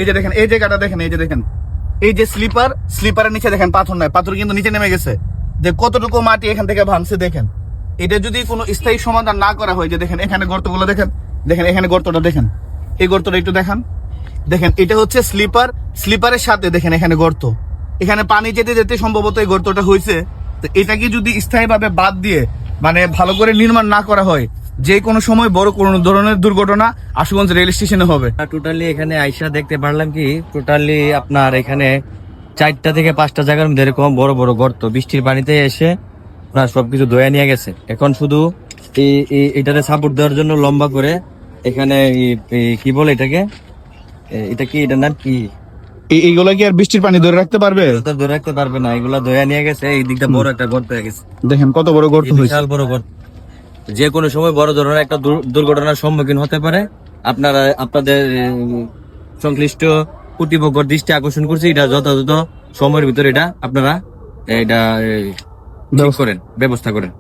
এই যে দেখেন, এই জায়গাটা দেখেন, এই যে দেখেন, এই যে স্লিপারের নিচে দেখেন পাথর নাই, পাথর কিন্তু নিচে নেমে গেছে। যে কতটুকু মাটি এখান থেকে ভাঙছে দেখেন। এটা যদি কোনো স্থায়ী সমাধান না করা হয়, যে দেখেন এখানে গর্তগুলো দেখেন, দেখেন এখানে গর্তটা দেখেন, এই গর্তটা একটু দেখান। দেখেন এটা হচ্ছে স্লিপারের সাথে দেখেন এখানে গর্ত, এখানে পানি যেতে যেতে সম্ভবত এই গর্তটা হয়েছে। তো এটাকে যদি স্থায়ীভাবে বাদ দিয়ে মানে ভালো করে নির্মাণ না করা হয়, যে কোনো সময় বড় কোনো ধরনের দুর্ঘটনা আশুগঞ্জ রেল স্টেশনে হবে। টোটালি এখানে আইসা দেখতে পারলাম কি, টোটালি আপনার এখানে 4টা থেকে 5টা জায়গার মধ্যে এরকম বড় বড় গর্ত, বৃষ্টির পানিতে এসে আপনার সবকিছু ধোয়া নিয়ে গেছে। এখন শুধু এটাতে সাপোর্ট দেওয়ার জন্য লম্বা করে এখানে কি বলে এটাকে, এটা কি, এটার নাম কি, এইগুলো কি আর বৃষ্টির পানি ধরে রাখতে পারবে? তো ধরে রাখতে পারবে না, এগুলা ধোয়া নিয়ে গেছে। এই দিকটা বড় একটা গর্ত হয়ে গেছে, দেখেন কত বড় গর্ত হয়েছে, বিশাল বড় গর্ত। যে কোনো সময় বড় ধরনের একটা দুর্ঘটনার সম্মুখীন হতে পারে। আপনারা আপনাদের সংশ্লিষ্ট কর্তৃপক্ষের দৃষ্টি আকর্ষণ করছি, এটা যথাযথ সময়ের ভিতরে এটা আপনারা এটা ঠিক করেন, ব্যবস্থা করেন।